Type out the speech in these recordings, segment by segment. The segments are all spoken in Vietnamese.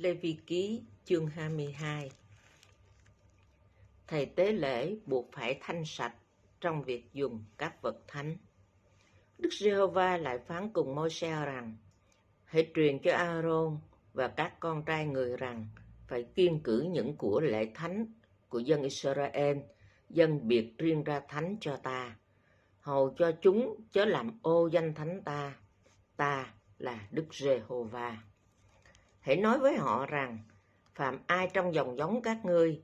Lê Vi Ký chương 22. Thầy tế lễ buộc phải thanh sạch trong việc dùng các vật thánh. Đức Giê-hô-va lại phán cùng Môi-se rằng: hãy truyền cho A-rôn và các con trai người rằng phải kiêng cử những của lễ thánh của dân Israel, dân biệt riêng ra thánh cho ta, hầu cho chúng chớ làm ô danh thánh ta. Ta là Đức Giê-hô-va. Hãy nói với họ rằng: phạm ai trong dòng giống các ngươi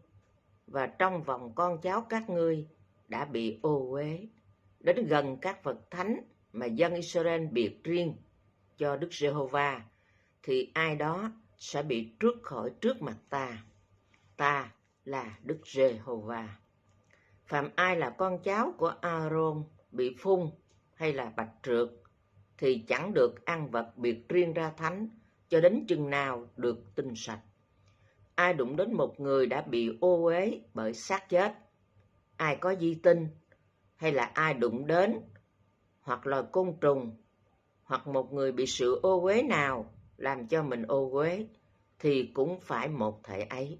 và trong vòng con cháu các ngươi đã bị ô uế, đến gần các vật thánh mà dân Israel biệt riêng cho Đức Giê-hô-va, thì ai đó sẽ bị trút khỏi trước mặt ta. Ta là Đức Giê-hô-va. Phạm ai là con cháu của A-rôn bị phun hay là bạch trượt thì chẳng được ăn vật biệt riêng ra thánh cho đến chừng nào được tinh sạch. Ai đụng đến một người đã bị ô uế bởi xác chết, ai có di tinh, hay là ai đụng đến hoặc loài côn trùng, hoặc một người bị sự ô uế nào làm cho mình ô uế, thì cũng phải một thể ấy.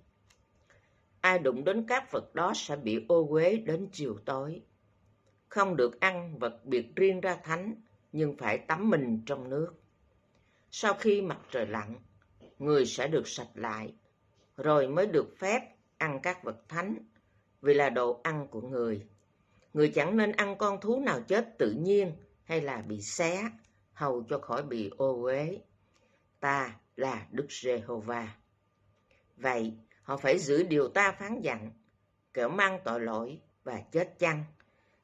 Ai đụng đến các vật đó sẽ bị ô uế đến chiều tối. Không được ăn vật biệt riêng ra thánh, nhưng phải tắm mình trong nước. Sau khi mặt trời lặn, người sẽ được sạch lại, rồi mới được phép ăn các vật thánh, vì là đồ ăn của người. Người chẳng nên ăn con thú nào chết tự nhiên hay là bị xé, hầu cho khỏi bị ô uế. Ta là Đức Giê-hô-va. Vậy họ phải giữ điều ta phán dặn, kẻo mang tội lỗi và chết chăng,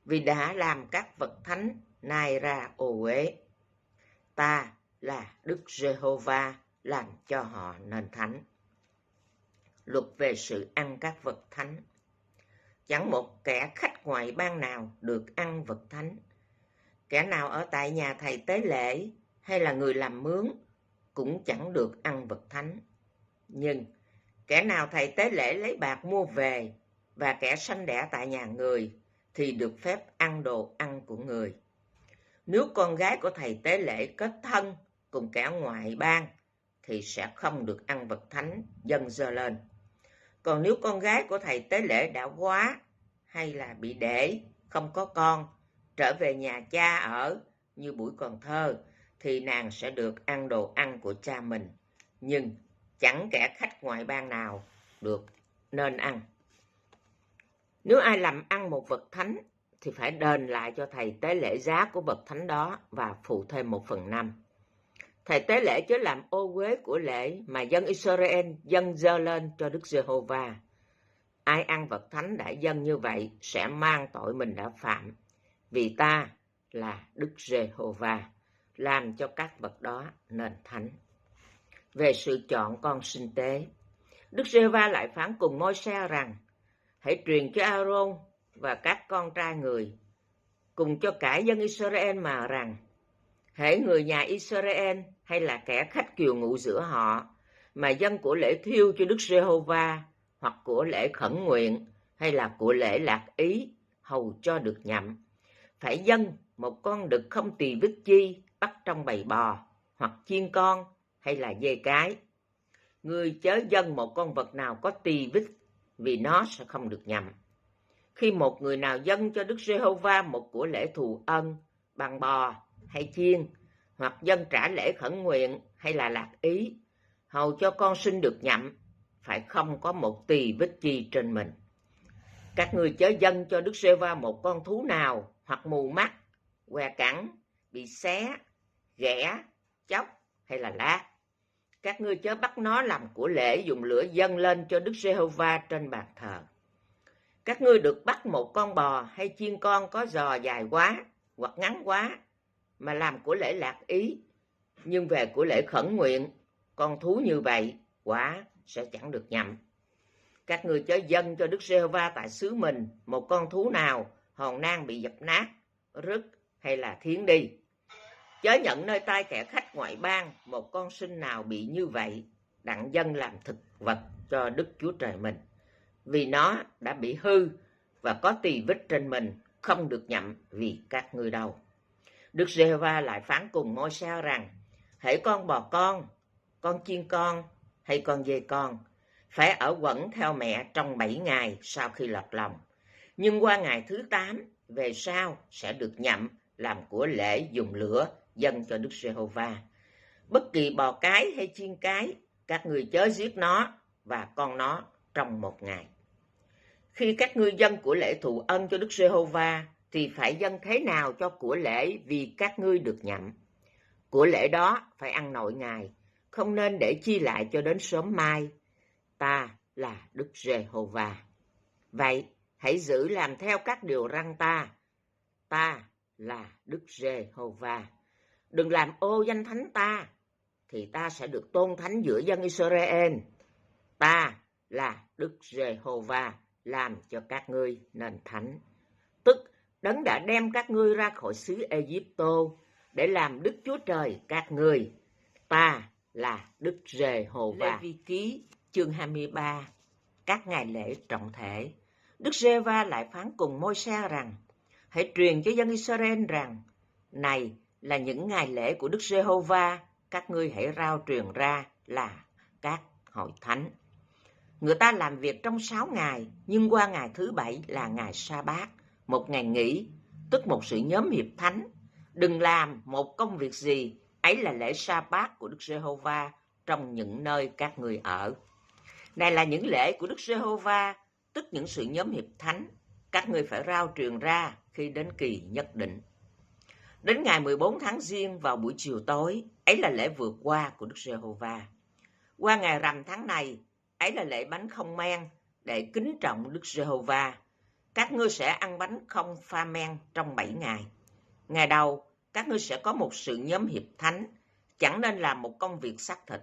vì đã làm các vật thánh nai ra ô uế. Ta là Đức Giê-hô-va làm cho họ nên thánh. Luật về sự ăn các vật thánh. Chẳng một kẻ khách ngoại bang nào được ăn vật thánh. Kẻ nào ở tại nhà thầy tế lễ hay là người làm mướn cũng chẳng được ăn vật thánh. Nhưng kẻ nào thầy tế lễ lấy bạc mua về và kẻ sanh đẻ tại nhà người thì được phép ăn đồ ăn của người. Nếu con gái của thầy tế lễ kết thân cùng kẻ ngoại bang thì sẽ không được ăn vật thánh dâng dơ lên. Còn nếu con gái của thầy tế lễ đã quá hay là bị để không có con, trở về nhà cha ở như buổi còn thơ, thì nàng sẽ được ăn đồ ăn của cha mình, nhưng chẳng kẻ khách ngoại bang nào được nên ăn. Nếu ai làm ăn một vật thánh thì phải đền lại cho thầy tế lễ giá của vật thánh đó và phụ thêm 1/5. Thầy tế lễ chớ làm ô uế của lễ mà dân Israel dâng dơ lên cho Đức Giê-hô-va. Ai ăn vật thánh đã dâng như vậy sẽ mang tội mình đã phạm, vì ta là Đức Giê-hô-va, làm cho các vật đó nên thánh. Về sự chọn con sinh tế, Đức Giê-hô-va lại phán cùng Môi-se rằng: hãy truyền cho A-rôn và các con trai người, cùng cho cả dân Israel mà rằng: hễ người nhà Israel hay là kẻ khách kiều ngụ giữa họ mà dâng của lễ thiêu cho Đức Giê-hô-va, hoặc của lễ khẩn nguyện hay là của lễ lạc ý, hầu cho được nhậm, phải dâng một con đực không tỳ vết chi bắt trong bầy bò, hoặc chiên con hay là dê cái. Ngươi chớ dâng một con vật nào có tỳ vết, vì nó sẽ không được nhậm. Khi một người nào dâng cho Đức Giê-hô-va một của lễ thù ân bằng bò hay chiên, hoặc dâng trả lễ khẩn nguyện hay là lạc ý, hầu cho con sinh được nhậm, phải không có một tỳ vết chi trên mình. Các ngươi chớ dâng cho Đức Giê-hô-va một con thú nào hoặc mù mắt, què cẳng, bị xé, ghẻ, chóc hay là lát. Các ngươi chớ bắt nó làm của lễ dùng lửa dâng lên cho Đức Giê-hô-va trên bàn thờ. Các ngươi được bắt một con bò hay chiên con có giò dài quá hoặc ngắn quá mà làm của lễ lạc ý, nhưng về của lễ khẩn nguyện, con thú như vậy quả sẽ chẳng được nhậm. Các ngươi chớ dâng cho Đức Giê-hô-va tại xứ mình một con thú nào hòn nang bị dập nát, rứt hay là thiến đi. Chớ nhận nơi tay kẻ khách ngoại bang một con sinh nào bị như vậy, đặng dâng làm thực vật cho Đức Chúa Trời mình, vì nó đã bị hư và có tỳ vết trên mình, không được nhậm vì các ngươi đâu. Đức Giê-hô-va lại phán cùng Môi-se rằng: hễ con bò con chiên con hay con dê con, phải ở quẩn theo mẹ trong 7 ngày sau khi lọt lòng. Nhưng qua ngày thứ 8, về sau sẽ được nhậm làm của lễ dùng lửa dâng cho Đức Giê-hô-va. Bất kỳ bò cái hay chiên cái, các ngươi chớ giết nó và con nó trong 1 ngày. Khi các ngươi dâng của lễ thụ ân cho Đức Giê-hô-va, thì phải dâng thế nào cho của lễ vì các ngươi được nhậm. Của lễ đó phải ăn nội ngày, không nên để chi lại cho đến sớm mai. Ta là Đức Giê-hô-va. Vậy, hãy giữ làm theo các điều răn ta. Ta là Đức Giê-hô-va. Đừng làm ô danh thánh ta, thì ta sẽ được tôn thánh giữa dân Israel. Ta là Đức Giê-hô-va, làm cho các ngươi nên thánh. Tức Đấng đã đem các ngươi ra khỏi xứ Ê-díp-tô để làm Đức Chúa Trời các ngươi. Ta là Đức Giê-hô-va. Lê-vi-ký chương 23. Các ngày lễ trọng thể. Đức Giê-hô-va lại phán cùng Môi-se rằng: hãy truyền cho dân Israel rằng, này là những ngày lễ của Đức Giê-hô-va, các ngươi hãy rao truyền ra là các hội thánh. Người ta làm việc trong 6 ngày, nhưng qua ngày thứ 7 là ngày sa-bát, một ngày nghỉ, tức một sự nhóm hiệp thánh. Đừng làm một công việc gì, ấy là lễ sa-bát của Đức Giê-hô-va trong những nơi các ngươi ở. Này là những lễ của Đức Giê-hô-va, tức những sự nhóm hiệp thánh, các ngươi phải rao truyền ra khi đến kỳ nhất định. Đến ngày 14 tháng Giêng vào buổi chiều tối, ấy là lễ vượt qua của Đức Giê-hô-va. Qua ngày rằm tháng này, ấy là lễ bánh không men để kính trọng Đức Giê-hô-va. Các ngươi sẽ ăn bánh không pha men trong 7 ngày. Ngày đầu, các ngươi sẽ có một sự nhóm hiệp thánh, chẳng nên làm một công việc xác thịt.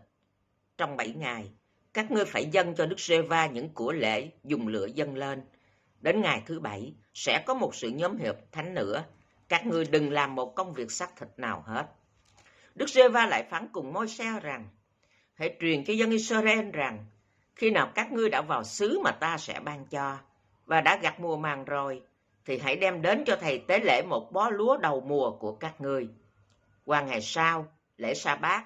Trong 7 ngày, các ngươi phải dâng cho Đức Giê-hô-va những của lễ dùng lửa dâng lên. Đến ngày thứ 7, sẽ có một sự nhóm hiệp thánh nữa. Các ngươi đừng làm một công việc xác thịt nào hết. Đức Giê-hô-va lại phán cùng Môi-se rằng: hãy truyền cho dân Israel rằng, khi nào các ngươi đã vào xứ mà ta sẽ ban cho, và đã gặt mùa màng rồi, thì hãy đem đến cho thầy tế lễ một bó lúa đầu mùa của các ngươi. Qua ngày sau, lễ sa-bát,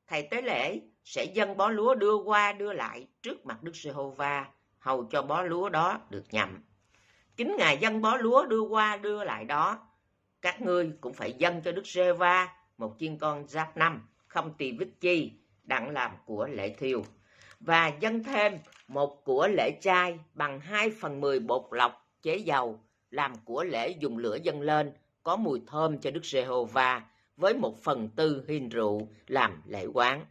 thầy tế lễ sẽ dâng bó lúa đưa qua đưa lại trước mặt Đức Giê-hô-va, hầu cho bó lúa đó được nhậm. Chính ngày dâng bó lúa đưa qua đưa lại đó, các ngươi cũng phải dâng cho Đức Giê-hô-va một chiên con giáp năm, không tỳ vết chi, đặng làm của lễ thiêu, và dâng thêm một của lễ chay bằng 2/10 bột lọc chế dầu, làm của lễ dùng lửa dâng lên, có mùi thơm cho Đức Giê-hô-va, với 1/4 hin rượu làm lễ quán.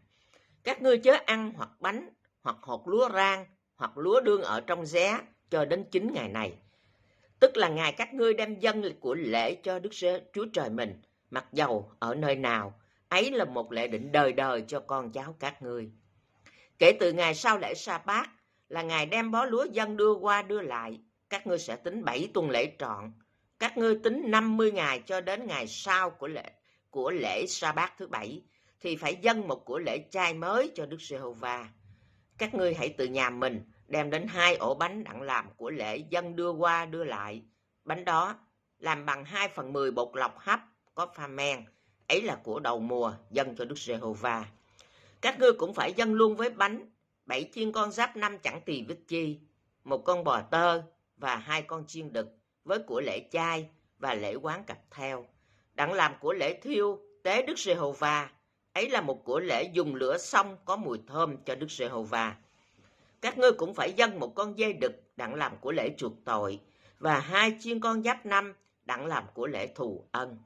Các ngươi chớ ăn hoặc bánh, hoặc hột lúa rang, hoặc lúa đương ở trong ré cho đến 9 ngày này. Tức là ngày các ngươi đem dâng của lễ cho Đức Chúa Trời mình, mặc dầu ở nơi nào, ấy là một lệ định đời đời cho con cháu các ngươi. Kể từ ngày sau lễ sa-bát, là ngày đem bó lúa dâng đưa qua đưa lại, các ngươi sẽ tính 7 tuần lễ trọn. Các ngươi tính 50 ngày cho đến ngày sau của lễ sa-bát thứ 7, thì phải dâng một của lễ chay mới cho Đức Giê-hô-va. Các ngươi hãy từ nhà mình đem đến 2 ổ bánh đặng làm của lễ dâng đưa qua đưa lại. Bánh đó làm bằng 2/10 bột lọc hấp có pha men, ấy là của đầu mùa dâng cho Đức Giê-hô-va. Các ngươi cũng phải dâng luôn với bánh 7 chiên con giáp năm chẳng tỳ vết chi, 1 con bò tơ và 2 con chiên đực, với của lễ chay và lễ quán cặp theo, đặng làm của lễ thiêu tế Đức Giê-hô-va, ấy là một của lễ dùng lửa xong có mùi thơm cho Đức Giê-hô-va. Các ngươi cũng phải dâng 1 con dê đực đặng làm của lễ chuộc tội, và 2 chiên con giáp năm đặng làm của lễ thù ân.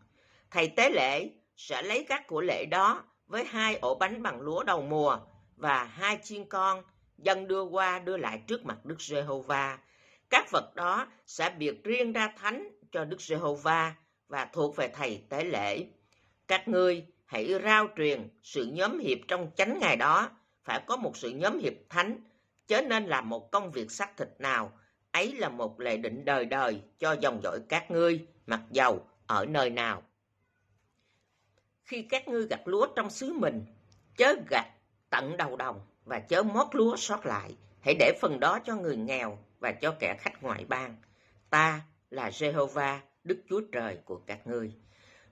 Thầy tế lễ sẽ lấy các của lễ đó với 2 ổ bánh bằng lúa đầu mùa và 2 chiên con dâng đưa qua đưa lại trước mặt Đức Giê-hô-va. Các vật đó sẽ biệt riêng ra thánh cho Đức Giê-hô-va và thuộc về thầy tế lễ. Các ngươi hãy rao truyền sự nhóm hiệp trong chánh ngày đó, phải có một sự nhóm hiệp thánh, chớ nên làm một công việc xác thịt nào, ấy là một lệ định đời đời cho dòng dõi các ngươi, mặc dầu ở nơi nào. Khi các ngươi gặt lúa trong xứ mình, chớ gặt tận đầu đồng và chớ mót lúa sót lại, hãy để phần đó cho người nghèo và cho kẻ khách ngoại bang. Ta là Giê-hô-va, Đức Chúa Trời của các ngươi.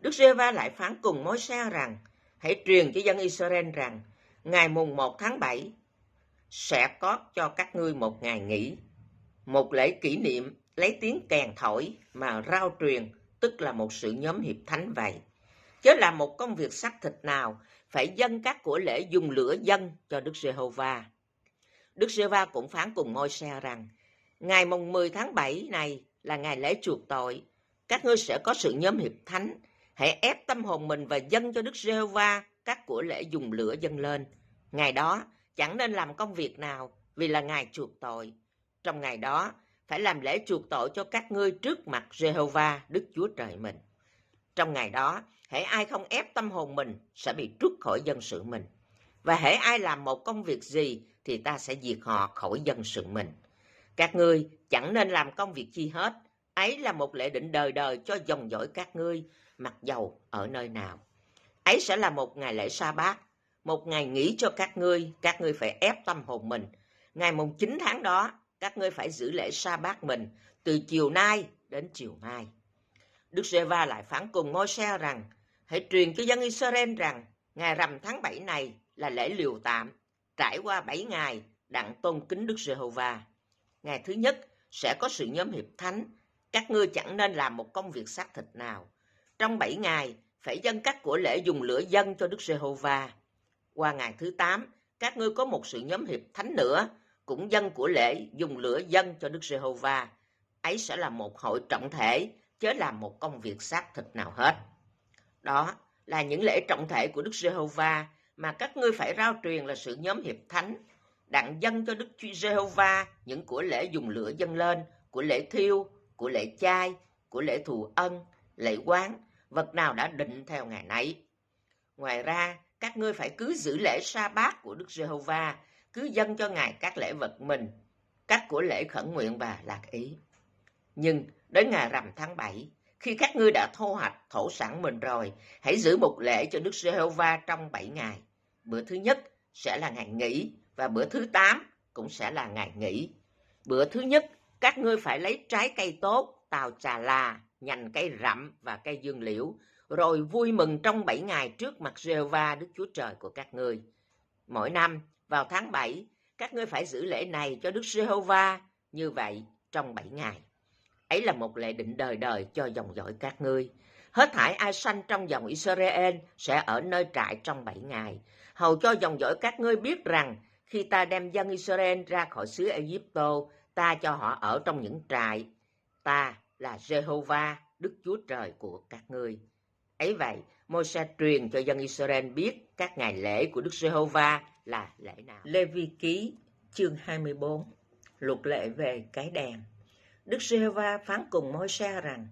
Đức Giê-hô-va lại phán cùng Môi-se rằng: hãy truyền cho dân Israel rằng, ngày mùng 1 tháng 7, sẽ có cho các ngươi một ngày nghỉ, một lễ kỷ niệm lấy tiếng kèn thổi mà rao truyền, tức là một sự nhóm hiệp thánh vậy. Chớ là một công việc xác thịt nào phải dâng các của lễ dùng lửa dâng cho Đức Giê-hô-va. Đức Giê-hô-va cũng phán cùng Môi-se rằng, ngày mùng 10 tháng 7 này là ngày lễ chuộc tội, các ngươi sẽ có sự nhóm hiệp thánh, hãy ép tâm hồn mình và dâng cho Đức Giê-hô-va các của lễ dùng lửa dâng lên. Ngày đó chẳng nên làm công việc nào, vì là ngày chuộc tội. Trong ngày đó phải làm lễ chuộc tội cho các ngươi trước mặt Giê-hô-va Đức Chúa Trời mình. Trong ngày đó, hễ ai không ép tâm hồn mình sẽ bị trút khỏi dân sự mình. Và hễ ai làm một công việc gì thì ta sẽ diệt họ khỏi dân sự mình. Các ngươi chẳng nên làm công việc chi hết. Ấy là một lệ định đời đời cho dòng dõi các ngươi, mặc dầu ở nơi nào. Ấy sẽ là một ngày lễ sa bát, một ngày nghỉ cho các ngươi phải ép tâm hồn mình. Ngày mùng 9 tháng đó, các ngươi phải giữ lễ sa bát mình, từ chiều nay đến chiều mai. Đức Giê-va lại phán cùng Môi-se rằng, hãy truyền cho dân Israel rằng, ngày rằm tháng 7 này là lễ liều tạm, trải qua 7 ngày đặng tôn kính Đức Giê-hô-va. Ngày thứ nhất sẽ có sự nhóm hiệp thánh, các ngươi chẳng nên làm một công việc xác thịt nào. Trong 7 ngày phải dâng các của lễ dùng lửa dâng cho Đức Giê-hô-va. Qua ngày thứ 8, các ngươi có một sự nhóm hiệp thánh nữa, cũng dâng của lễ dùng lửa dâng cho Đức Giê-hô-va. Ấy sẽ là một hội trọng thể, chớ làm một công việc xác thịt nào hết. Đó là những lễ trọng thể của Đức Giê-hô-va mà các ngươi phải rao truyền là sự nhóm hiệp thánh, đặng dâng cho Đức Giê-hô-va những của lễ dùng lửa dâng lên, của lễ thiêu, của lễ chay, của lễ thù ân, lễ quán, vật nào đã định theo ngày nấy. Ngoài ra, các ngươi phải cứ giữ lễ sa bát của Đức Giê-hô-va, cứ dâng cho Ngài các lễ vật mình, các của lễ khẩn nguyện và lạc ý. Nhưng đến ngày rằm tháng 7, khi các ngươi đã thu hoạch thổ sản mình rồi, hãy giữ một lễ cho Đức Giê-hô-va trong 7 ngày. Bữa thứ nhất sẽ là ngày nghỉ, và bữa thứ 8 cũng sẽ là ngày nghỉ. Bữa thứ nhất, các ngươi phải lấy trái cây tốt, tàu trà là, nhành cây rậm và cây dương liễu, rồi vui mừng trong 7 ngày trước mặt Giê-hô-va Đức Chúa Trời của các ngươi. Mỗi năm, vào tháng 7, các ngươi phải giữ lễ này cho Đức Giê-hô-va như vậy trong 7 ngày. Ấy là một lệ định đời đời cho dòng dõi các ngươi. Hết thảy ai sanh trong dòng Israel sẽ ở nơi trại trong 7 ngày, hầu cho dòng dõi các ngươi biết rằng khi ta đem dân Israel ra khỏi xứ Ai-cập, ta cho họ ở trong những trại. Ta là Giê-hô-va, Đức Chúa Trời của các ngươi. Ấy vậy, Môi-se truyền cho dân Israel biết các ngày lễ của Đức Giê-hô-va là lễ nào. Lê-vi-ký chương 24, luật lệ về cái đèn. Đức Giê-hô-va phán cùng Môi-se rằng,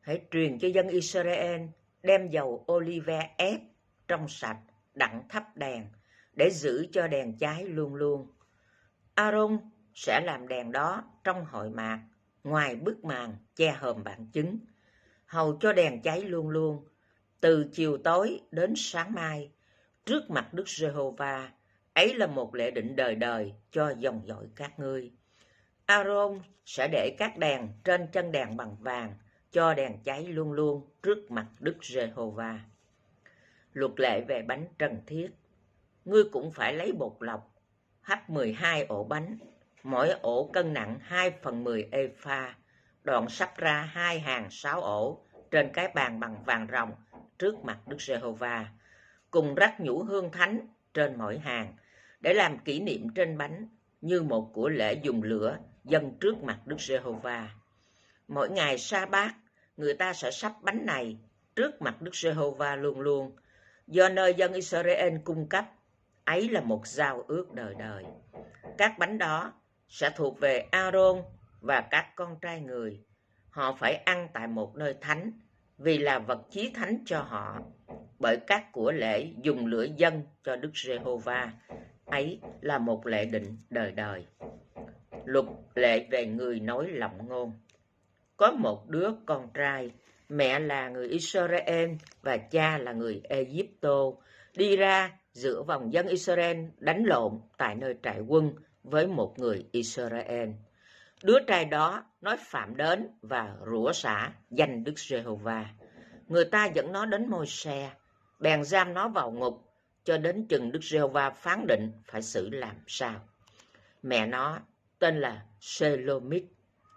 hãy truyền cho dân Israel đem dầu ô-li-ve ép trong sạch đặng thắp đèn, để giữ cho đèn cháy luôn luôn. A-rôn sẽ làm đèn đó trong hội mạc, ngoài bức màn che hòm bản chứng, hầu cho đèn cháy luôn luôn, từ chiều tối đến sáng mai, trước mặt Đức Giê-hô-va. Ấy là một lệ định đời đời cho dòng dõi các ngươi. A-rôn sẽ để các đèn trên chân đèn bằng vàng, cho đèn cháy luôn luôn trước mặt Đức Giê-hô-va. Luật lệ về bánh trần thiết. Ngươi cũng phải lấy bột lọc, hấp 12 ổ bánh, mỗi ổ cân nặng 2/10 ê-pha, đoạn sắp ra 2 hàng 6 ổ trên cái bàn bằng vàng ròng trước mặt Đức Giê-hô-va, cùng rắc nhũ hương thánh trên mỗi hàng, để làm kỷ niệm trên bánh, như một của lễ dùng lửa dâng trước mặt Đức Giê-hô-va. Mỗi ngày sa bát, người ta sẽ sắp bánh này trước mặt Đức Giê-hô-va luôn luôn, do nơi dân Israel cung cấp. Ấy là một giao ước đời đời. Các bánh đó sẽ thuộc về A-rôn và các con trai người. Họ phải ăn tại một nơi thánh, vì là vật chí thánh cho họ, bởi các của lễ dùng lửa dâng cho Đức Giê-hô-va. Ấy là một lệ định đời đời. Luật lệ về người nói lộng ngôn. Có một đứa con trai, mẹ là người Israel và cha là người Ai-cập, đi ra giữa vòng dân Israel đánh lộn tại nơi trại quân với một người Israel. Đứa trai đó nói phạm đến và rủa xả danh Đức Giê-hô-va. Người ta dẫn nó đến Môi-se, bèn giam nó vào ngục cho đến chừng Đức Giê-hô-va phán định phải xử làm sao. Mẹ nó tên là Selomit,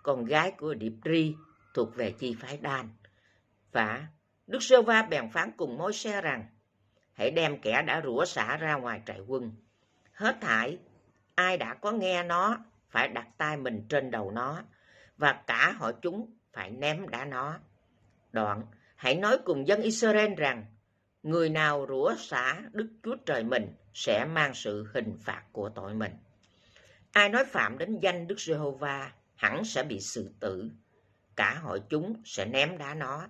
con gái của Điệp-ri, thuộc về chi phái Dan. Và Đức Giê-hô-va bèn phán cùng Môi-se rằng: hãy đem kẻ đã rủa xả ra ngoài trại quân. Hết thảy ai đã có nghe nó phải đặt tay mình trên đầu nó, và cả hội chúng phải ném đá nó. Đoạn hãy nói cùng dân Israel rằng: người nào rủa xả Đức Chúa Trời mình sẽ mang sự hình phạt của tội mình. Ai nói phạm đến danh Đức Giê-hô-va hẳn sẽ bị xử tử. Cả hội chúng sẽ ném đá nó,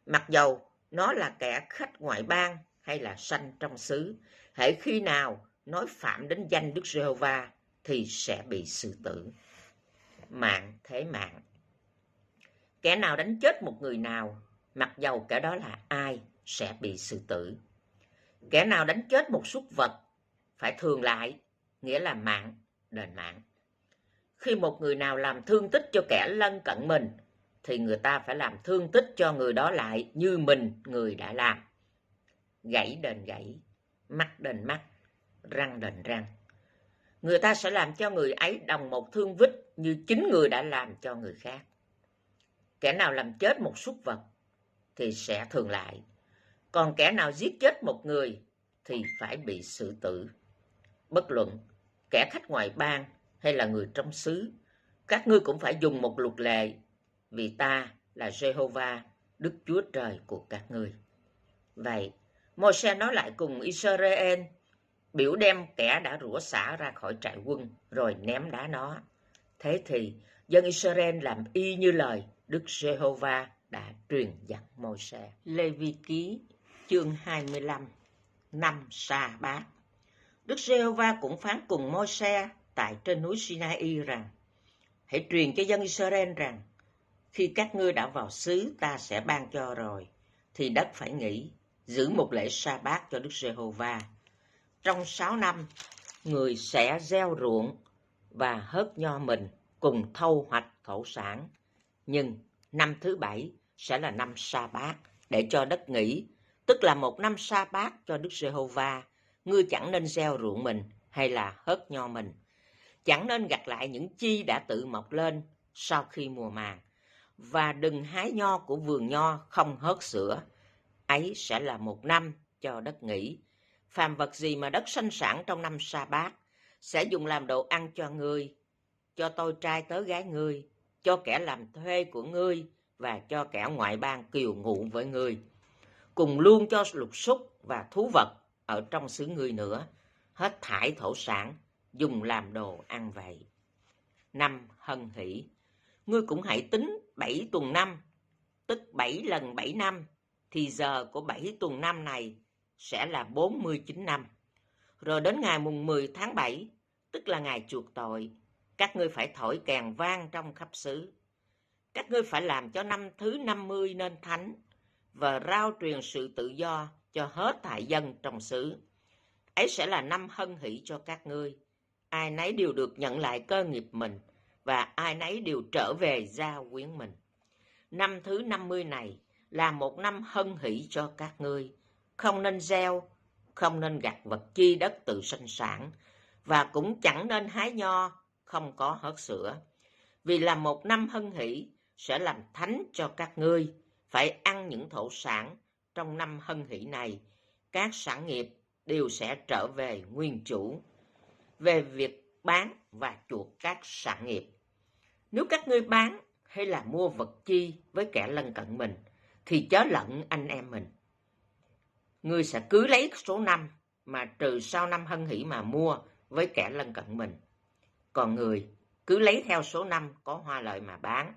mặc dầu nó là kẻ khách ngoại bang hay là sanh trong xứ. Hễ khi nào nói phạm đến danh Đức Giê-hô-va thì sẽ bị xử tử. Mạng thế mạng. Kẻ nào đánh chết một người nào, mặc dầu kẻ đó là ai, sẽ bị xử tử. Kẻ nào đánh chết một súc vật phải thường lại, nghĩa là mạng đền mạng. Khi một người nào làm thương tích cho kẻ lân cận mình, thì người ta phải làm thương tích cho người đó lại như mình người đã làm. Gãy đền gãy, mắt đền mắt, răng đền răng. Người ta sẽ làm cho người ấy đồng một thương vích như chính người đã làm cho người khác. Kẻ nào làm chết một súc vật thì sẽ thường lại, còn kẻ nào giết chết một người thì phải bị xử tử. Bất luận kẻ khách ngoại bang hay là người trong xứ, các ngươi cũng phải dùng một luật lệ, vì ta là Giê-hô-va, Đức Chúa Trời của các ngươi. Vậy, Môi-se nói lại cùng Israel, biểu đem kẻ đã rủa xả ra khỏi trại quân, rồi ném đá nó. Thế thì, dân Israel làm y như lời Đức Giê-hô-va đã truyền dặn Môi-se. Lê-vi-ký chương 25, năm Sa Bát. Đức Giê-hô-va cũng phán cùng Môi-se tại trên núi Sinai rằng: hãy truyền cho dân Israel rằng, khi các ngươi đã vào xứ ta sẽ ban cho rồi, thì đất phải nghỉ, giữ một lễ Sa Bát cho Đức Giê-hô-va. Trong 6 năm, người sẽ gieo ruộng và hớt nho mình cùng thâu hoạch thổ sản. Nhưng năm thứ 7 sẽ là năm Sa Bát để cho đất nghỉ, tức là một năm Sa Bát cho Đức Giê-hô-va. Ngươi chẳng nên gieo ruộng mình hay là hớt nho mình, chẳng nên gặt lại những chi đã tự mọc lên sau khi mùa màng, và đừng hái nho của vườn nho không hớt sữa. Ấy sẽ là một năm cho đất nghỉ. Phàm vật gì mà đất sanh sản trong năm Sa Bát sẽ dùng làm đồ ăn cho ngươi, cho tôi trai tớ gái ngươi, cho kẻ làm thuê của ngươi và cho kẻ ngoại bang kiều ngụ với ngươi, cùng luôn cho lục súc và thú vật ở trong xứ ngươi nữa. Hết thải thổ sản dùng làm đồ ăn vậy. Năm Hân Hỷ, ngươi cũng hãy tính 7 tuần năm, tức 7 lần 7 năm, thì giờ của 7 tuần năm này sẽ là 49 năm. Rồi đến ngày mùng 10 tháng 7, tức là ngày chuộc tội, các ngươi phải thổi kèn vang trong khắp xứ. Các ngươi phải làm cho năm thứ 50 nên thánh, và rao truyền sự tự do cho hết thảy dân trong xứ. Ấy sẽ là năm hân hỷ cho các ngươi. Ai nấy đều được nhận lại cơ nghiệp mình, và ai nấy đều trở về gia quyến mình. Năm thứ 50 này là một năm hân hỷ cho các ngươi. Không nên gieo, không nên gặt vật chi đất tự sinh sản, và cũng chẳng nên hái nho, không có hớt sữa. Vì là một năm hân hỷ sẽ làm thánh cho các ngươi, phải ăn những thổ sản trong năm hân hỷ này. Các sản nghiệp đều sẽ trở về nguyên chủ. Về việc bán và chuộc các sản nghiệp, nếu các ngươi bán hay là mua vật chi với kẻ lân cận mình, thì chớ lẫn anh em mình. Ngươi sẽ cứ lấy số năm mà trừ sau năm hân hỷ mà mua với kẻ lân cận mình. Còn người cứ lấy theo số năm có hoa lợi mà bán.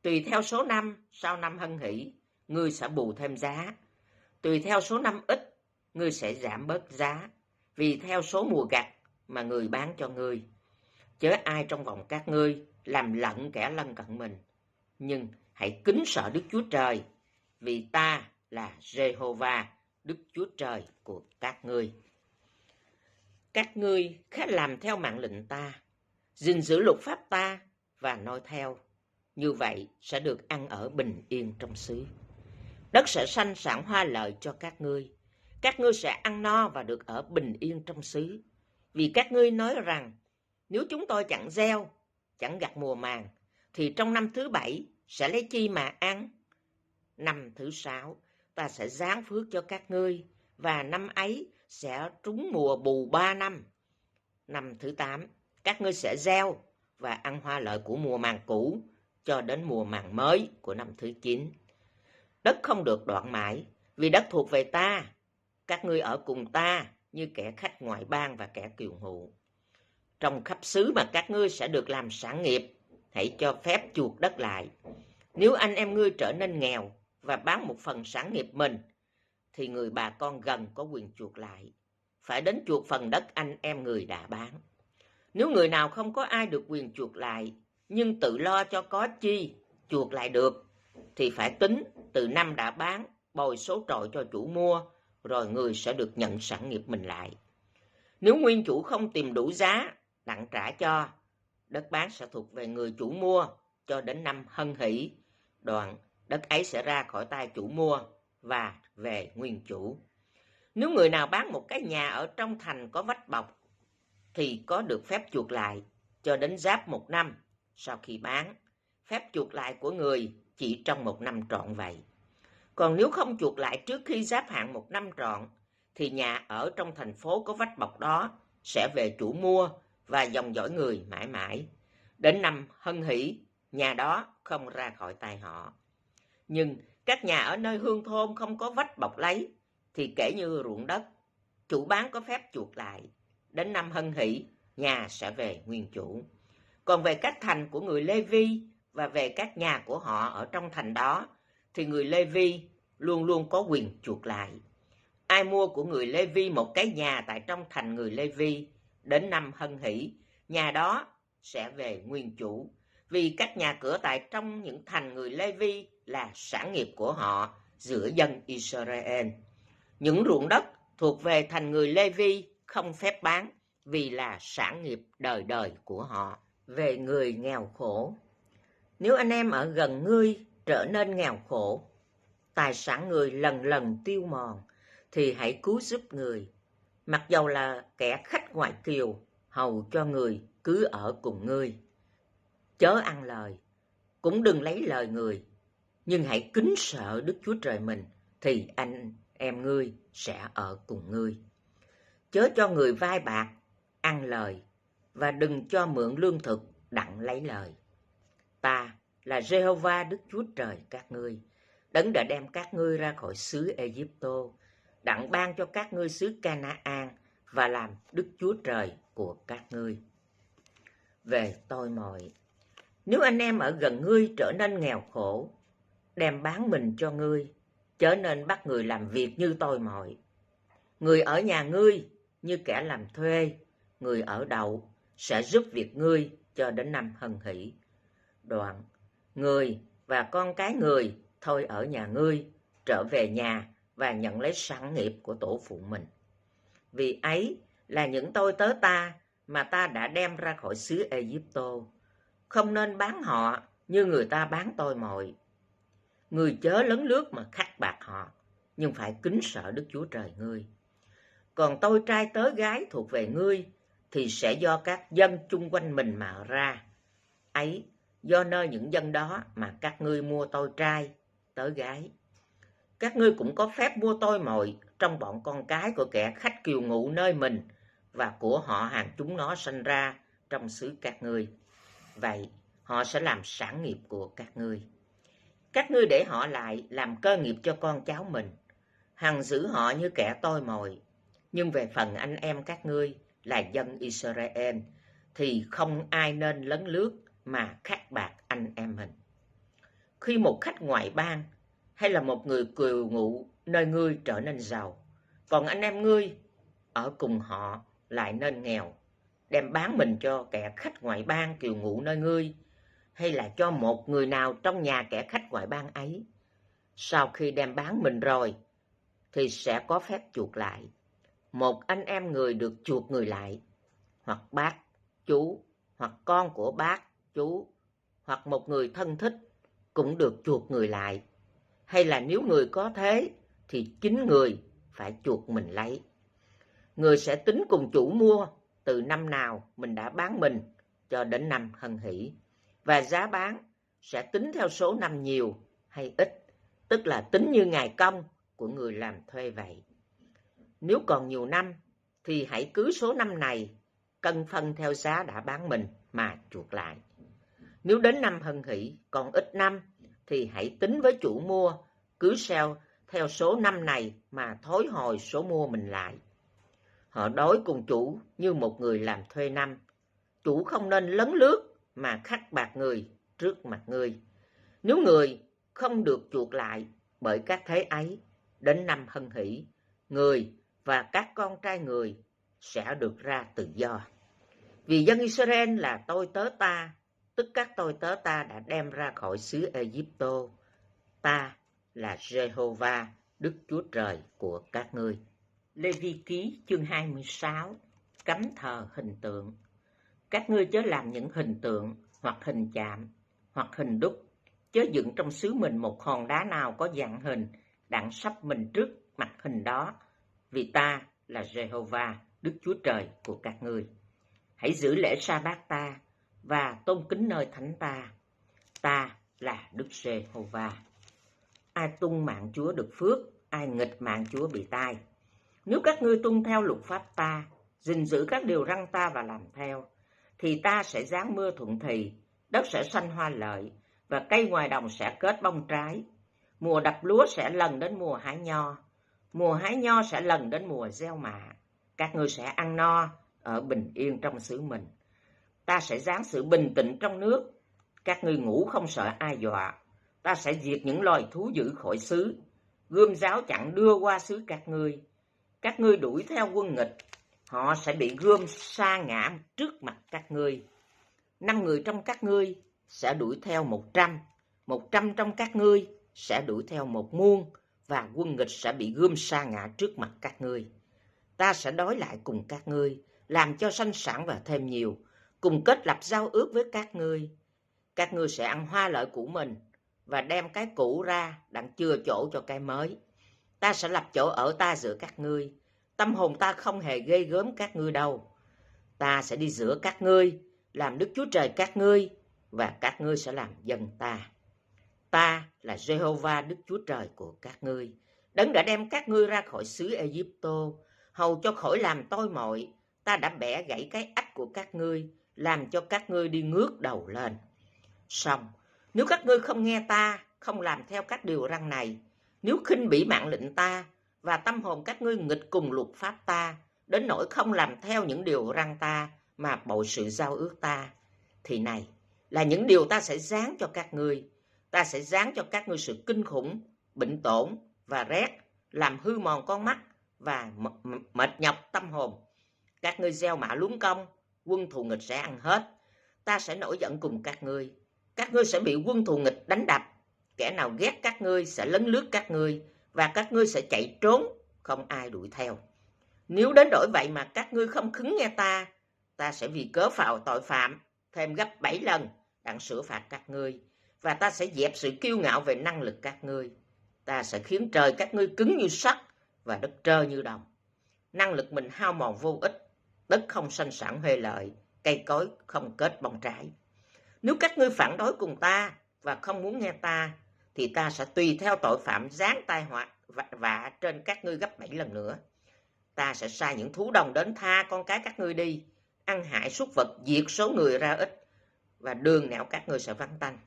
Tùy theo số năm sau năm hân hỷ, ngươi sẽ bù thêm giá. Tùy theo số năm ít, ngươi sẽ giảm bớt giá, vì theo số mùa gặt mà người bán cho ngươi. Chớ ai trong vòng các ngươi làm lận kẻ lân cận mình, nhưng hãy kính sợ Đức Chúa Trời, vì ta là Giê-hô-va, Đức Chúa Trời của các ngươi. Các ngươi khá làm theo mạng lệnh ta, gìn giữ luật pháp ta và noi theo. Như vậy sẽ được ăn ở bình yên trong xứ. Đất sẽ sanh sản hoa lợi cho các ngươi. Các ngươi sẽ ăn no và được ở bình yên trong xứ. Vì các ngươi nói rằng, Nếu chúng tôi chẳng gieo, chẳng gặt mùa màng, thì trong năm thứ 7 sẽ lấy chi mà ăn? Năm thứ 6 ta sẽ giáng phước cho các ngươi, và năm ấy sẽ trúng mùa bù 3 năm. Năm thứ 8 các ngươi sẽ gieo và ăn hoa lợi của mùa màng cũ cho đến mùa màng mới của năm thứ 9. Đất không được đoạn mãi, vì đất thuộc về ta. Các ngươi ở cùng ta như kẻ khách ngoại bang và kẻ kiều ngụ. Trong khắp xứ mà các ngươi sẽ được làm sản nghiệp, hãy cho phép chuộc đất lại. Nếu anh em ngươi trở nên nghèo và bán một phần sản nghiệp mình, thì người bà con gần có quyền chuộc lại. Phải đến chuộc phần đất anh em người đã bán. Nếu người nào không có ai được quyền chuộc lại, nhưng tự lo cho có chi chuộc lại được, thì phải tính từ năm đã bán, bồi số trọi cho chủ mua, rồi người sẽ được nhận sản nghiệp mình lại. Nếu nguyên chủ không tìm đủ giá đặng trả cho, đất bán sẽ thuộc về người chủ mua cho đến năm Hân Hỷ. Đoạn đất ấy sẽ ra khỏi tay chủ mua và về nguyên chủ. Nếu người nào bán một cái nhà ở trong thành có vách bọc, thì có được phép chuộc lại cho đến giáp 1 năm sau khi bán. Phép chuộc lại của người chỉ trong 1 năm trọn vậy. Còn nếu không chuộc lại trước khi giáp hạn 1 năm trọn, thì nhà ở trong thành phố có vách bọc đó sẽ về chủ mua và dòng dõi người mãi mãi. Đến năm Hân Hỷ, nhà đó không ra khỏi tay họ. Nhưng các nhà ở nơi hương thôn không có vách bọc lấy, thì kể như ruộng đất, chủ bán có phép chuộc lại. Đến năm Hân Hỷ, nhà sẽ về nguyên chủ. Còn về các thành của người Lê Vi và về các nhà của họ ở trong thành đó, thì người Lê Vi luôn luôn có quyền chuộc lại. Ai mua của người Lê Vi một cái nhà tại trong thành người Lê Vi, đến năm Hân Hỷ, nhà đó sẽ về nguyên chủ. Vì các nhà cửa tại trong những thành người Lê Vi là sản nghiệp của họ giữa dân Israel. Những ruộng đất thuộc về thành người Lê Vi không phép bán, vì là sản nghiệp đời đời của họ. Về người nghèo khổ, nếu anh em ở gần ngươi trở nên nghèo khổ, tài sản người lần lần tiêu mòn, thì hãy cứu giúp người. Mặc dầu là kẻ khách ngoại kiều, hầu cho người cứ ở cùng ngươi. Chớ ăn lời, cũng đừng lấy lời người, nhưng hãy kính sợ Đức Chúa Trời mình, thì anh em ngươi sẽ ở cùng ngươi. Chớ cho người vay bạc, ăn lời, và đừng cho mượn lương thực đặng lấy lời. Ta là Giê-hô-va Đức Chúa Trời các ngươi, đấng đã đem các ngươi ra khỏi xứ Ê-díp-tô, đặng ban cho các ngươi xứ Ca-na-an và làm Đức Chúa Trời của các ngươi. Về tôi mọi, nếu anh em ở gần ngươi trở nên nghèo khổ, đem bán mình cho ngươi, chớ nên bắt người làm việc như tôi mọi. Người ở nhà ngươi như kẻ làm thuê, người ở đậu sẽ giúp việc ngươi cho đến năm Hân Hỷ. Đoạn người và con cái người thôi ở nhà ngươi, trở về nhà và nhận lấy sản nghiệp của tổ phụ mình. Vì ấy là những tôi tớ ta mà ta đã đem ra khỏi xứ Ê-díp-tô. Không nên bán họ như người ta bán tôi mọi. Người chớ lấn lướt mà khắc bạc họ, nhưng phải kính sợ Đức Chúa Trời ngươi. Còn tôi trai tớ gái thuộc về ngươi, thì sẽ do các dân chung quanh mình mà ra. Ấy, do nơi những dân đó mà các ngươi mua tôi trai, tớ gái. Các ngươi cũng có phép mua tôi mọi trong bọn con cái của kẻ khách kiều ngụ nơi mình, và của họ hàng chúng nó sanh ra trong xứ các ngươi. Vậy, họ sẽ làm sản nghiệp của các ngươi. Các ngươi để họ lại làm cơ nghiệp cho con cháu mình, hằng giữ họ như kẻ tôi mồi. Nhưng về phần anh em các ngươi là dân Israel, thì không ai nên lấn lướt mà khắc bạc anh em mình. Khi một khách ngoại bang hay là một người kiều ngụ nơi ngươi trở nên giàu, còn anh em ngươi ở cùng họ lại nên nghèo, đem bán mình cho kẻ khách ngoại bang kiều ngụ nơi ngươi, hay là cho một người nào trong nhà kẻ khách ngoại bang ấy, sau khi đem bán mình rồi, thì sẽ có phép chuộc lại. Một anh em người được chuộc người lại, hoặc bác, chú, hoặc con của bác, chú, hoặc một người thân thích cũng được chuộc người lại. Hay là nếu người có thế, thì chính người phải chuộc mình lấy. Người sẽ tính cùng chủ mua từ năm nào mình đã bán mình cho đến năm Hân Hỷ, và giá bán sẽ tính theo số năm nhiều hay ít, tức là tính như ngày công của người làm thuê vậy. Nếu còn nhiều năm thì hãy cứ số năm này cân phân theo giá đã bán mình mà chuộc lại. Nếu đến năm Hân Hỷ còn ít năm thì hãy tính với chủ mua, cứ theo số năm này mà thối hồi số mua mình lại. Họ đối cùng chủ như một người làm thuê năm. Chủ không nên lấn lướt mà khắc bạc người trước mặt người. Nếu người không được chuộc lại bởi các thế ấy, đến năm Hân Hỷ, người và các con trai người sẽ được ra tự do. Vì dân Israel là tôi tớ ta, tức các tôi tớ ta đã đem ra khỏi xứ Ai-cập. Ta là Giê-hô-va, Đức Chúa Trời của các ngươi. Lê-vi ký chương 26. Cấm thờ hình tượng. Các ngươi chớ làm những hình tượng hoặc hình chạm hoặc hình đúc, chớ dựng trong xứ mình một hòn đá nào có dạng hình, đặng sắp mình trước mặt hình đó. Vì ta là Giê-hô-va, Đức Chúa Trời của các ngươi. Hãy giữ lễ sa-bát ta và tôn kính nơi thánh ta. Ta là Đức Giê-hô-va. Ai tuân mạng Chúa được phước, ai nghịch mạng Chúa bị tai. Nếu các ngươi tuân theo luật pháp ta, gìn giữ các điều răn ta và làm theo, thì ta sẽ giáng mưa thuận thì, đất sẽ xanh hoa lợi, và cây ngoài đồng sẽ kết bông trái. Mùa đập lúa sẽ lần đến mùa hái nho, mùa hái nho sẽ lần đến mùa gieo mạ. Các ngươi sẽ ăn no, ở bình yên trong xứ mình. Ta sẽ giáng sự bình tĩnh trong nước, các ngươi ngủ không sợ ai dọa. Ta sẽ diệt những loài thú dữ khỏi xứ, gươm giáo chặn đưa qua xứ các ngươi. Các ngươi đuổi theo quân nghịch, họ sẽ bị gươm sa ngã trước mặt các ngươi. 5 người trong các ngươi sẽ đuổi theo 100, 100 trong các ngươi sẽ đuổi theo 1 muôn, và quân nghịch sẽ bị gươm sa ngã trước mặt các ngươi. Ta sẽ đối lại cùng các ngươi, làm cho sanh sản và thêm nhiều, cùng kết lập giao ước với các ngươi. Các ngươi sẽ ăn hoa lợi của mình, và đem cái cũ ra đặng chừa chỗ cho cái mới. Ta sẽ lập chỗ ở ta giữa các ngươi, tâm hồn ta không hề ghê gớm các ngươi đâu. Ta sẽ đi giữa các ngươi, làm Đức Chúa Trời các ngươi, và các ngươi sẽ làm dân ta. Ta là Giê-hô-va Đức Chúa Trời của các ngươi, đấng đã đem các ngươi ra khỏi xứ Ai-cập, hầu cho khỏi làm tôi mọi. Ta đã bẻ gãy cái ách của các ngươi, làm cho các ngươi đi ngước đầu lên. Song nếu các ngươi không nghe ta, không làm theo các điều răn này, nếu khinh bỉ mạng lệnh ta, và tâm hồn các ngươi nghịch cùng luật pháp ta, đến nỗi không làm theo những điều răn ta, mà bội sự giao ước ta, thì này là những điều ta sẽ giáng cho các ngươi. Ta sẽ giáng cho các ngươi sự kinh khủng, bệnh tổn và rét, làm hư mòn con mắt và mệt nhọc tâm hồn. Các ngươi gieo mạ luống công, quân thù nghịch sẽ ăn hết. Ta sẽ nổi giận cùng các ngươi sẽ bị quân thù nghịch đánh đập. Kẻ nào ghét các ngươi sẽ lấn lướt các ngươi, và các ngươi sẽ chạy trốn, không ai đuổi theo. Nếu đến đổi vậy mà các ngươi không khứng nghe ta, ta sẽ vì cớ phạm tội phạm thêm gấp 7 lần đặng sửa phạt các ngươi, và ta sẽ dẹp sự kiêu ngạo về năng lực các ngươi. Ta sẽ khiến trời các ngươi cứng như sắt và đất trơ như đồng. Năng lực mình hao mòn vô ích, đất không sanh sản huê lợi, cây cối không kết bông trái. Nếu các ngươi phản đối cùng ta và không muốn nghe ta, thì ta sẽ tùy theo tội phạm giáng tai họa vạ trên các ngươi gấp 7 lần nữa. Ta sẽ sai những thú đồng đến tha con cái các ngươi đi, ăn hại súc vật, diệt số người ra ít, và đường nẻo các ngươi sẽ vắng tanh.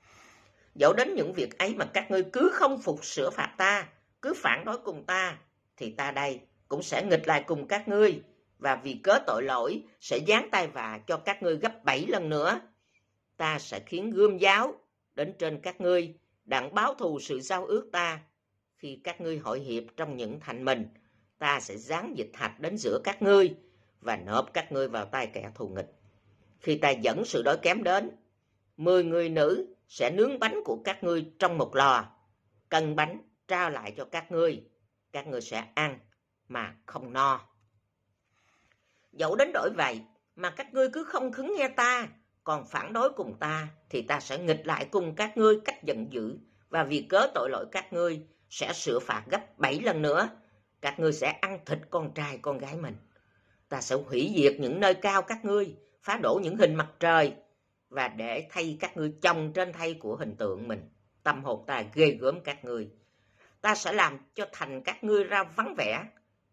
Dẫu đến những việc ấy mà các ngươi cứ không phục sửa phạt ta, cứ phản đối cùng ta, thì ta đây cũng sẽ nghịch lại cùng các ngươi, và vì cớ tội lỗi sẽ giáng tai vạ cho các ngươi gấp 7 lần nữa. Ta sẽ khiến gươm giáo đến trên các ngươi, đặng báo thù sự giao ước ta. Khi các ngươi hội hiệp trong những thành mình, ta sẽ giáng dịch hạch đến giữa các ngươi, và nộp các ngươi vào tay kẻ thù nghịch. Khi ta dẫn sự đói kém đến, 10 người nữ sẽ nướng bánh của các ngươi trong một lò, cân bánh trao lại cho các ngươi sẽ ăn mà không no. Dẫu đến đổi vậy mà các ngươi cứ không khứng nghe ta, còn phản đối cùng ta, thì ta sẽ nghịch lại cùng các ngươi cách giận dữ, và vì cớ tội lỗi các ngươi sẽ sửa phạt gấp 7 lần nữa. Các ngươi sẽ ăn thịt con trai con gái mình. Ta sẽ hủy diệt những nơi cao các ngươi, phá đổ những hình mặt trời, và để thay các ngươi chồng trên thay của hình tượng mình. Tâm hồn ta ghê gớm các ngươi. Ta sẽ làm cho thành các ngươi ra vắng vẻ,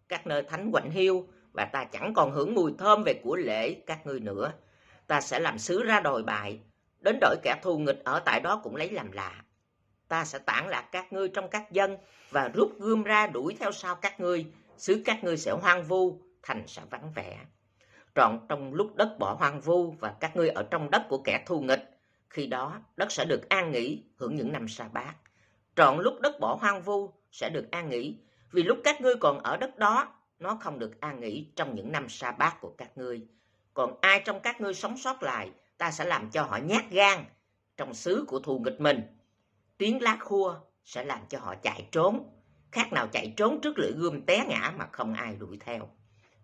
các nơi thánh quạnh hiu, và ta chẳng còn hưởng mùi thơm về của lễ các ngươi nữa. Ta sẽ làm xứ ra đồi bại, đến đổi kẻ thù nghịch ở tại đó cũng lấy làm lạ. Ta sẽ tản lạc các ngươi trong các dân, và rút gươm ra đuổi theo sau các ngươi. Xứ các ngươi sẽ hoang vu, thành sẽ vắng vẻ. Trọn trong lúc đất bỏ hoang vu, và các ngươi ở trong đất của kẻ thù nghịch, khi đó đất sẽ được an nghỉ, hưởng những năm sa bát. Trọn lúc đất bỏ hoang vu sẽ được an nghỉ, vì lúc các ngươi còn ở đất đó, nó không được an nghỉ trong những năm sa bát của các ngươi. Còn ai trong các ngươi sống sót lại, ta sẽ làm cho họ nhát gan trong xứ của thù nghịch mình. Tiếng lá khua sẽ làm cho họ chạy trốn, khác nào chạy trốn trước lưỡi gươm té ngã mà không ai đuổi theo.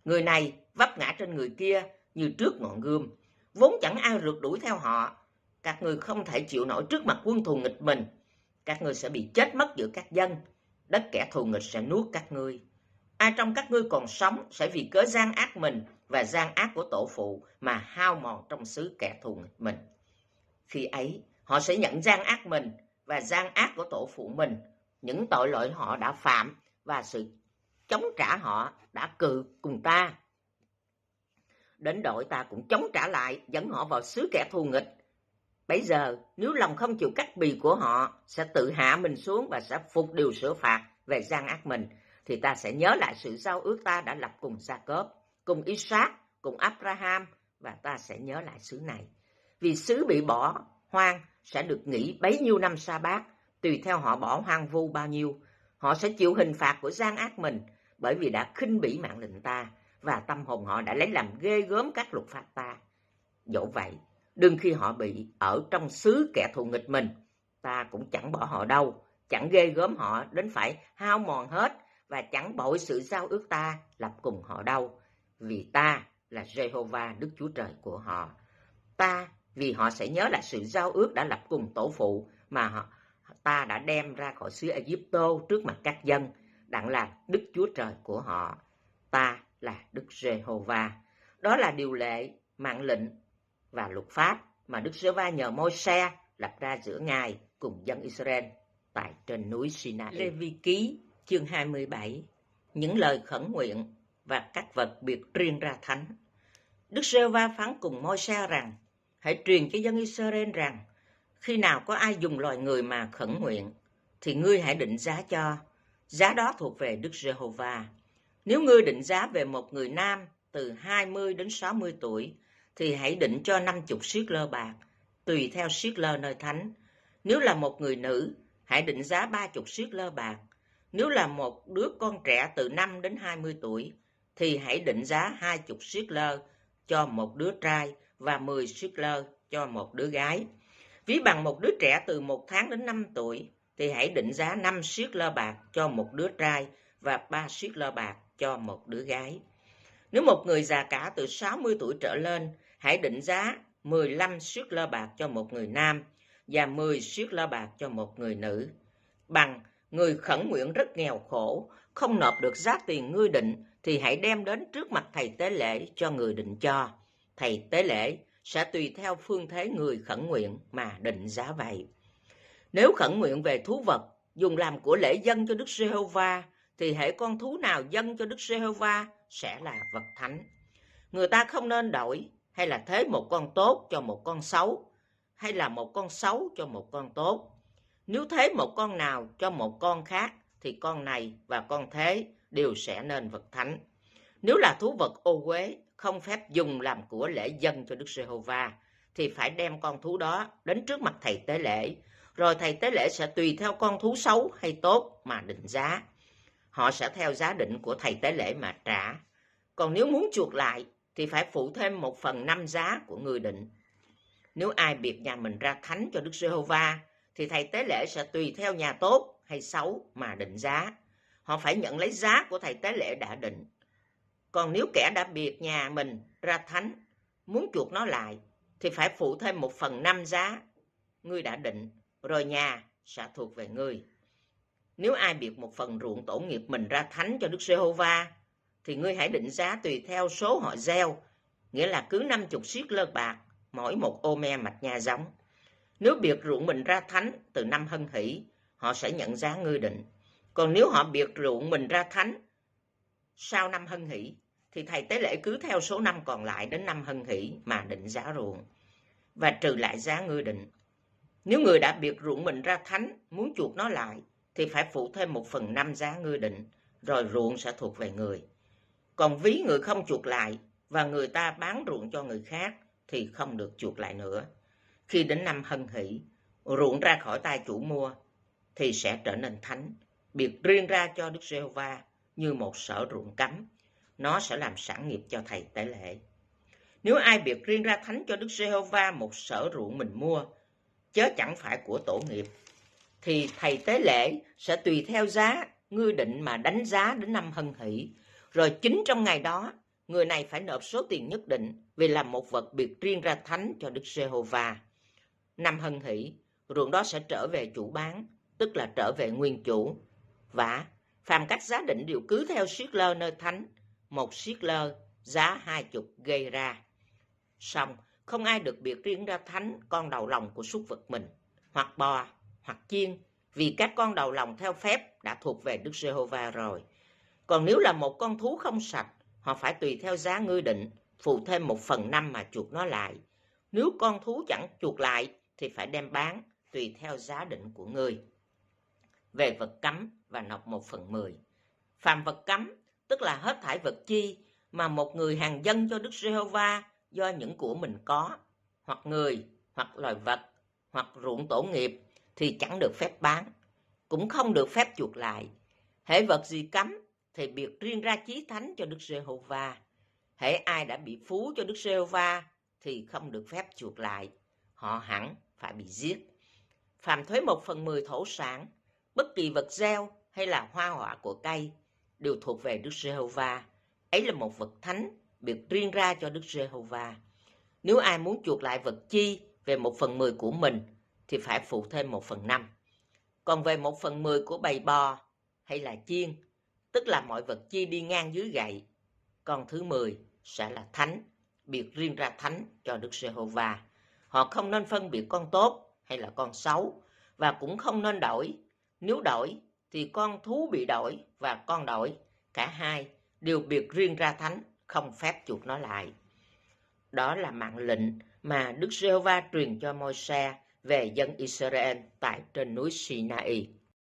Người này vấp ngã trên người kia như trước ngọn gươm, vốn chẳng ai rượt đuổi theo họ. Các ngươi không thể chịu nổi trước mặt quân thù nghịch mình. Các ngươi sẽ bị chết mất giữa các dân, đất kẻ thù nghịch sẽ nuốt các ngươi. Ai trong các ngươi còn sống sẽ vì cớ gian ác mình và gian ác của tổ phụ mà hao mòn trong xứ kẻ thù nghịch mình. Khi ấy, họ sẽ nhận gian ác mình và gian ác của tổ phụ mình, những tội lỗi họ đã phạm và sự chống trả họ đã cự cùng ta. Đến đội ta cũng chống trả lại, dẫn họ vào xứ kẻ thù nghịch. Bây giờ, nếu lòng không chịu cắt bì của họ, sẽ tự hạ mình xuống và sẽ phục điều sửa phạt về gian ác mình, thì ta sẽ nhớ lại sự giao ước ta đã lập cùng Gia-cốp, cùng Isaac, cùng Abraham, và ta sẽ nhớ lại xứ này. Vì xứ bị bỏ hoang sẽ được nghỉ bấy nhiêu năm sa bát, tùy theo họ bỏ hoang vu bao nhiêu. Họ sẽ chịu hình phạt của gian ác mình, bởi vì đã khinh bỉ mạng lệnh ta, và tâm hồn họ đã lấy làm ghê gớm các luật pháp ta. Dẫu vậy, đừng khi họ bị ở trong xứ kẻ thù nghịch mình, ta cũng chẳng bỏ họ đâu, chẳng ghê gớm họ đến phải hao mòn hết, và chẳng bội sự giao ước ta lập cùng họ đâu, vì ta là Jehovah Đức Chúa Trời của họ. Vì họ sẽ nhớ lại sự giao ước đã lập cùng tổ phụ mà ta đã đem ra khỏi xứ Ai-cập trước mặt các dân, đặng là Đức Chúa Trời của họ. Ta là Đức Jehovah. Đó là điều lệ, mạng lệnh và luật pháp mà Đức Giê-hô-va nhờ Môi-se lập ra giữa Ngài cùng dân Israel tại trên núi Sinai. Lê-vi-ký chương 27. Những lời khẩn nguyện và các vật biệt riêng ra thánh. Đức Giê-hô-va phán cùng Môi-se rằng: hãy truyền cho dân Israel rằng, khi nào có ai dùng loài người mà khẩn nguyện, thì ngươi hãy định giá cho. Giá đó thuộc về Đức Giê-hô-va. Nếu ngươi định giá về một người nam từ 20 đến 60 tuổi, thì hãy định cho 50 siết lơ bạc, tùy theo siết lơ nơi thánh. Nếu là một người nữ, hãy định giá 30 siết lơ bạc. Nếu là một đứa con trẻ từ 5 đến 20 tuổi, thì hãy định giá 20 siết lơ cho một đứa trai và 10 siết lơ cho một đứa gái. Ví bằng một đứa trẻ từ 1 tháng đến 5 tuổi, thì hãy định giá 5 siết lơ bạc cho một đứa trai và 3 siết lơ bạc cho một đứa gái. Nếu một người già cả từ 60 tuổi trở lên, hãy định giá 15 siết lơ bạc cho một người nam và 10 siết lơ bạc cho một người nữ. Bằng người khẩn nguyện rất nghèo khổ, không nộp được giá tiền ngươi định, thì hãy đem đến trước mặt thầy tế lễ cho người định cho. Thầy tế lễ sẽ tùy theo phương thế người khẩn nguyện mà định giá vậy. Nếu khẩn nguyện về thú vật, dùng làm của lễ dâng cho Đức Giê-hô-va, thì hễ con thú nào dâng cho Đức Giê-hô-va sẽ là vật thánh. Người ta không nên đổi hay là thế một con tốt cho một con xấu, hay là một con xấu cho một con tốt. Nếu thế một con nào cho một con khác, thì con này và con thế đều sẽ nên vật thánh. Nếu là thú vật ô uế, không phép dùng làm của lễ dâng cho Đức Giê-hô-va, thì phải đem con thú đó đến trước mặt thầy tế lễ, rồi thầy tế lễ sẽ tùy theo con thú xấu hay tốt mà định giá. Họ sẽ theo giá định của thầy tế lễ mà trả. Còn nếu muốn chuộc lại, thì phải phụ thêm 1/5 giá của người định. Nếu ai biệt nhà mình ra thánh cho Đức Giê-hô-va, thì thầy tế lễ sẽ tùy theo nhà tốt hay xấu mà định giá. Họ phải nhận lấy giá của thầy tế lễ đã định. Còn nếu kẻ đã biệt nhà mình ra thánh, muốn chuộc nó lại, thì phải phụ thêm 1/5 giá ngươi đã định, rồi nhà sẽ thuộc về ngươi. Nếu ai biệt một phần ruộng tổ nghiệp mình ra thánh cho Đức Giê-hô-va, thì ngươi hãy định giá tùy theo số họ gieo, nghĩa là cứ 50 siết lơ bạc mỗi một ô me mạch nha giống. Nếu biệt ruộng mình ra thánh từ năm Hân Hỷ, họ sẽ nhận giá ngươi định. Còn nếu họ biệt ruộng mình ra thánh sau năm Hân Hỷ, thì thầy tế lễ cứ theo số năm còn lại đến năm Hân Hỷ mà định giá ruộng, và trừ lại giá ngươi định. Nếu người đã biệt ruộng mình ra thánh muốn chuộc nó lại, thì phải phụ thêm 1/5 giá ngươi định, rồi ruộng sẽ thuộc về người. Còn ví người không chuộc lại và người ta bán ruộng cho người khác thì không được chuộc lại nữa. Khi đến năm Hân Hỷ, ruộng ra khỏi tay chủ mua thì sẽ trở nên thánh, biệt riêng ra cho Đức Giê-hô-va như một sở ruộng cấm. Nó sẽ làm sản nghiệp cho thầy tế lễ. Nếu ai biệt riêng ra thánh cho Đức Giê-hô-va một sở ruộng mình mua, chớ chẳng phải của tổ nghiệp, thì thầy tế lễ sẽ tùy theo giá ngươi định mà đánh giá đến năm Hân Hỷ. Rồi chính trong ngày đó, người này phải nộp số tiền nhất định vì làm một vật biệt riêng ra thánh cho Đức Giê-hô-va. Năm Hân Hỷ, ruộng đó sẽ trở về chủ bán, tức là trở về nguyên chủ. Và phàm các giá định đều cứ theo siết lơ nơi thánh, một siết lơ giá 20 gây ra. Xong, không ai được biệt riêng ra thánh con đầu lòng của súc vật mình, hoặc bò, hoặc chiên, vì các con đầu lòng theo phép đã thuộc về Đức Giê-hô-va rồi. Còn nếu là một con thú không sạch, họ phải tùy theo giá ngươi định, phụ thêm 1/5 mà chuộc nó lại. Nếu con thú chẳng chuộc lại, thì phải đem bán, tùy theo giá định của ngươi. Về vật cấm và nộp 1/10. Phàm vật cấm, tức là hết thảy vật chi mà một người hàng dâng cho Đức Giê-hô-va do những của mình có, hoặc người, hoặc loài vật, hoặc ruộng tổ nghiệp, thì chẳng được phép bán, cũng không được phép chuộc lại. Hễ vật gì cấm thì biệt riêng ra chí thánh cho Đức Giê-hô-va. Hễ ai đã bị phú cho Đức Giê-hô-va thì không được phép chuộc lại, họ hẳn phải bị giết. Phàm thuế 1/10 thổ sản, bất kỳ vật gieo hay là hoa họa của cây đều thuộc về Đức Giê-hô-va. Ấy là một vật thánh biệt riêng ra cho Đức Giê-hô-va. Nếu ai muốn chuộc lại vật chi về 1/10 của mình thì phải phụ thêm 1/5. Còn về 1/10 của bầy bò hay là chiên, tức là mọi vật chi đi ngang dưới gậy, con thứ 10 sẽ là thánh, biệt riêng ra thánh cho Đức Giê-hô-va. Họ không nên phân biệt con tốt hay là con xấu, và cũng không nên đổi. Nếu đổi thì con thú bị đổi và con đổi, cả hai đều biệt riêng ra thánh, không phép chuộc nó lại. Đó là mạng lệnh mà Đức Giê-hô-va truyền cho Môi-se về dân Israel tại trên núi Sinai.